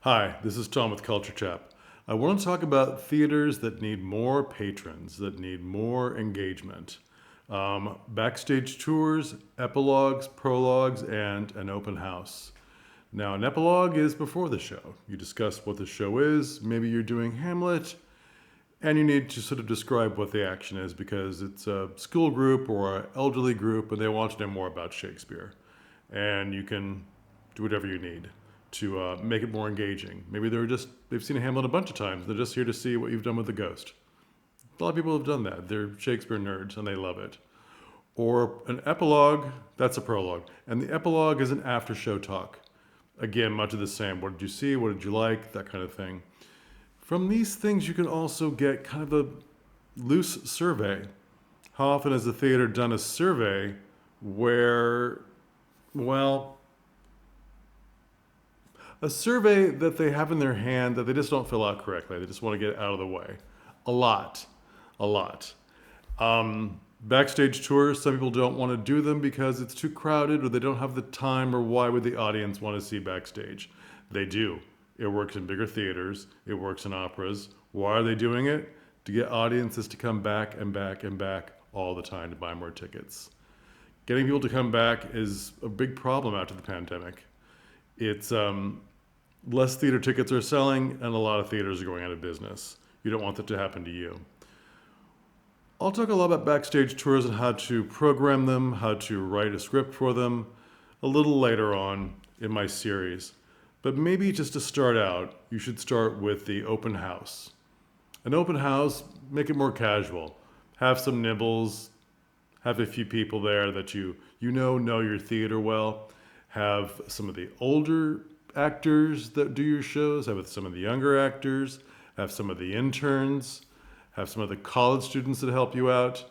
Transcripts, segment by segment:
Hi, this is Tom with Culture Chap. I want to talk about theaters that need more patrons, that need more engagement. Backstage tours, epilogues, prologues, and an open house. Now, an epilogue is before the show. You discuss what the show is. Maybe you're doing Hamlet, and you need to sort of describe what the action is because it's a school group or an elderly group, and they want to know more about Shakespeare. And you can do whatever you need to make it more engaging. Maybe they've seen Hamlet a bunch of times. They're just here to see what you've done with the ghost. A lot of people have done that. They're Shakespeare nerds and they love it. Or an epilogue, that's a prologue. And the epilogue is an after show talk. Again, much of the same. What did you see? What did you like? That kind of thing. From these things, you can also get kind of a loose survey. How often has the theater done a survey where, well, a survey that they have in their hand that they just don't fill out correctly. They just want to get it out of the way. A lot. A lot. Backstage tours, some people don't want to do them because it's too crowded or they don't have the time, or why would the audience want to see backstage? They do. It works in bigger theaters. It works in operas. Why are they doing it? To get audiences to come back and back and back all the time to buy more tickets. Getting people to come back is a big problem after the pandemic. It's less theater tickets are selling, and a lot of theaters are going out of business. You don't want that to happen to you. I'll talk a lot about backstage tours and how to program them, how to write a script for them a little later on in my series. But maybe just to start out, you should start with the open house. An open house, make it more casual. Have some nibbles, have a few people there that you know your theater well. Have some of the older actors that do your shows, have some of the younger actors, have some of the interns, have some of the college students that help you out.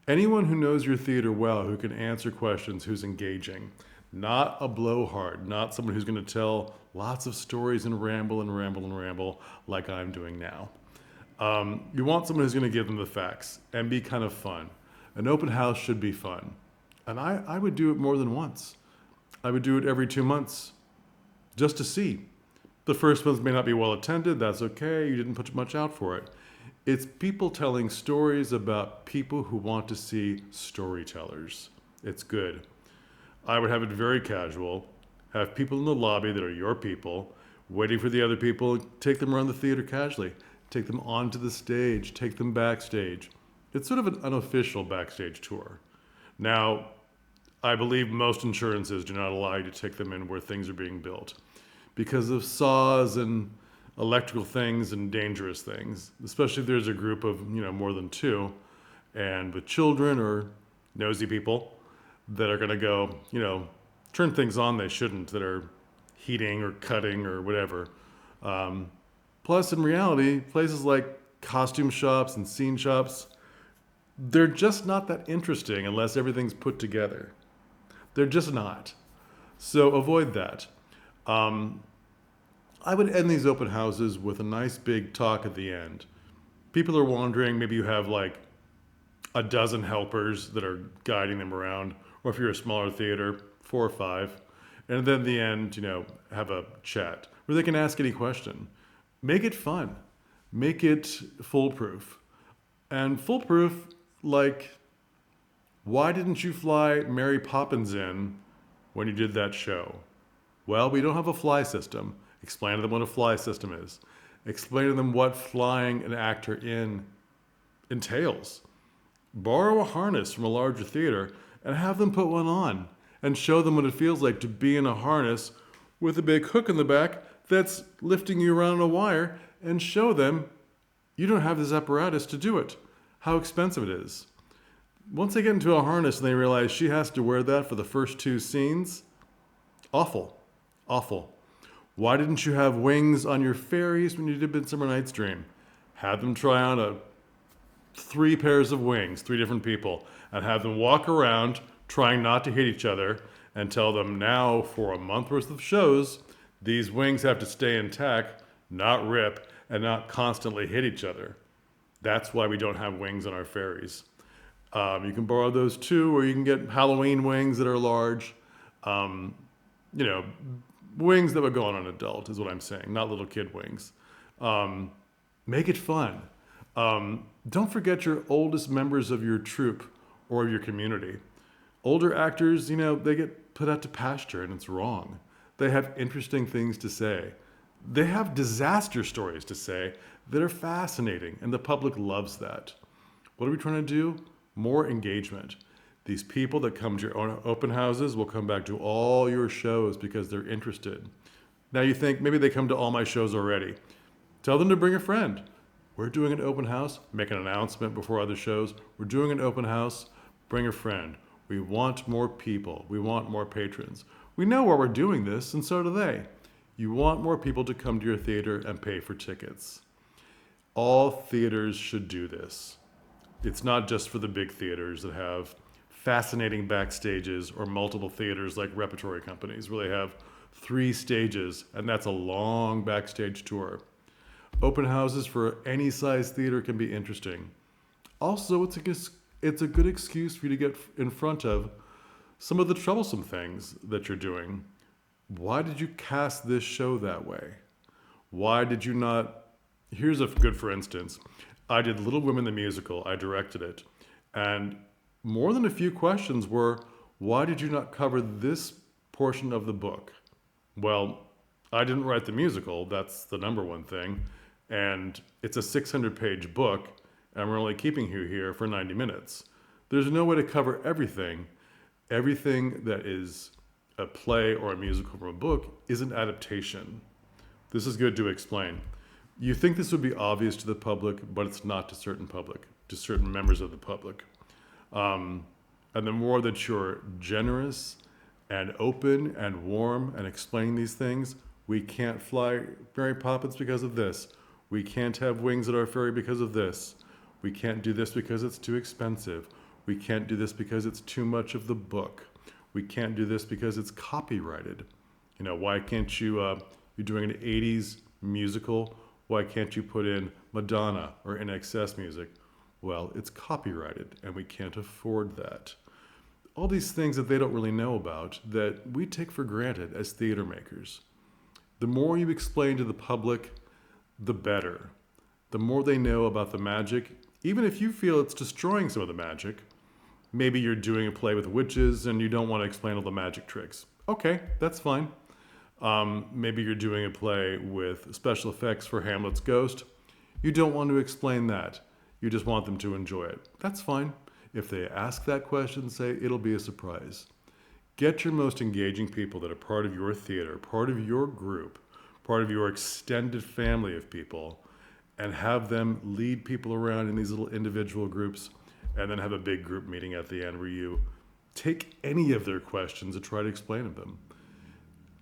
Anyone who knows your theater well, who can answer questions, who's engaging. Not a blowhard, not someone who's going to tell lots of stories and ramble and ramble and ramble like I'm doing now. You want someone who's going to give them the facts and be kind of fun. An open house should be fun. And I would do it more than once. I would do it every 2 months just to see. The first ones may not be well attended. That's okay. You didn't put much out for it. It's people telling stories about people who want to see storytellers. It's good. I would have it very casual. Have people in the lobby that are your people, waiting for the other people. Take them around the theater casually. Take them onto the stage. Take them backstage. It's sort of an unofficial backstage tour. Now, I believe most insurances do not allow you to take them in where things are being built because of saws and electrical things and dangerous things, especially if there's a group of, more than two, and with children or nosy people that are going to go, turn things on they shouldn't, that are heating or cutting or whatever. Plus, in reality, places like costume shops and scene shops, they're just not that interesting unless everything's put together. They're just not. So avoid that. I would end these open houses with a nice big talk at the end. People are wandering. Maybe you have like a dozen helpers that are guiding them around. Or if you're a smaller theater, 4 or 5. And then at the end, have a chat where they can ask any question. Make it fun. Make it foolproof. And foolproof, like, why didn't you fly Mary Poppins in when you did that show? Well, we don't have a fly system. Explain to them what a fly system is. Explain to them what flying an actor in entails. Borrow a harness from a larger theater and have them put one on and show them what it feels like to be in a harness with a big hook in the back that's lifting you around a wire, and show them you don't have this apparatus to do it, how expensive it is. Once they get into a harness and they realize she has to wear that for the first 2 scenes, awful. Why didn't you have wings on your fairies when you did Midsummer Night's Dream? Have them try on 3 pairs of wings, 3 different people, and have them walk around trying not to hit each other, and tell them now for a month worth of shows, these wings have to stay intact, not rip, and not constantly hit each other. That's why we don't have wings on our fairies. You can borrow those too, or you can get Halloween wings that are large. Wings that would go on an adult is what I'm saying, not little kid wings. Make it fun. Don't forget your oldest members of your troupe or of your community. Older actors, they get put out to pasture and it's wrong. They have interesting things to say. They have disaster stories to say that are fascinating, and the public loves that. What are we trying to do? More engagement. These people that come to your own open houses will come back to all your shows because they're interested. Now you think maybe they come to all my shows already. Tell them to bring a friend. We're doing an open house. Make an announcement before other shows. We're doing an open house. Bring a friend. We want more people. We want more patrons. We know why we're doing this, and so do they. You want more people to come to your theater and pay for tickets. All theaters should do this. It's not just for the big theaters that have fascinating backstages or multiple theaters like repertory companies where they have 3 stages, and that's a long backstage tour. Open houses for any size theater can be interesting. Also, it's a good excuse for you to get in front of some of the troublesome things that you're doing. Why did you cast this show that way? Why did you not? Here's a good for instance. I did Little Women the musical. I directed it. And more than a few questions were, why did you not cover this portion of the book? Well, I didn't write the musical. That's the number one thing. And it's a 600-page book, and we're only keeping you here for 90 minutes. There's no way to cover everything. Everything that is a play or a musical from a book is an adaptation. This is good to explain. You think this would be obvious to the public, but it's not to certain members of the public. And the more that you're generous and open and warm and explaining these things, we can't fly Mary Poppins because of this. We can't have wings at our ferry because of this. We can't do this because it's too expensive. We can't do this because it's too much of the book. We can't do this because it's copyrighted. Why can't you're doing an 80s musical, why can't you put in Madonna or NXS music? Well, it's copyrighted and we can't afford that. All these things that they don't really know about that we take for granted as theater makers. The more you explain to the public, the better. The more they know about the magic, even if you feel it's destroying some of the magic. Maybe you're doing a play with witches and you don't want to explain all the magic tricks. Okay, that's fine. Maybe you're doing a play with special effects for Hamlet's ghost. You don't want to explain that. You just want them to enjoy it. That's fine. If they ask that question, say it'll be a surprise. Get your most engaging people that are part of your theater, part of your group, part of your extended family of people, and have them lead people around in these little individual groups, and then have a big group meeting at the end where you take any of their questions and try to explain them.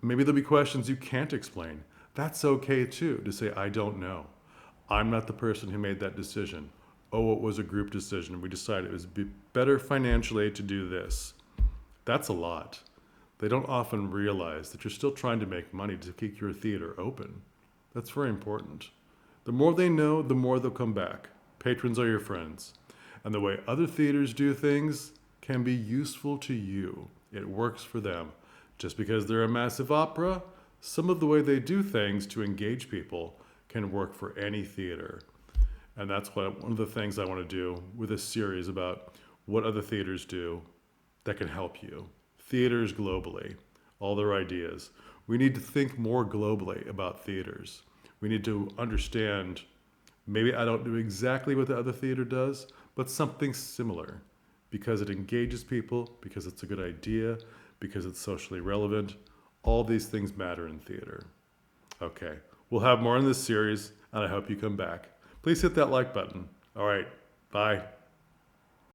Maybe there'll be questions you can't explain. That's okay too, to say, I don't know. I'm not the person who made that decision. Oh, it was a group decision. We decided it was better financially to do this. That's a lot. They don't often realize that you're still trying to make money to keep your theater open. That's very important. The more they know, the more they'll come back. Patrons are your friends. And the way other theaters do things can be useful to you. It works for them. Just because they're a massive opera, some of the way they do things to engage people can work for any theater. And that's one of the things I want to do with this series about what other theaters do that can help you. Theaters globally, all their ideas. We need to think more globally about theaters. We need to understand, maybe I don't do exactly what the other theater does, but something similar, because it engages people, because it's a good idea, because it's socially relevant. All these things matter in theater. Okay, we'll have more in this series, and I hope you come back. Please hit that like button. All right, bye.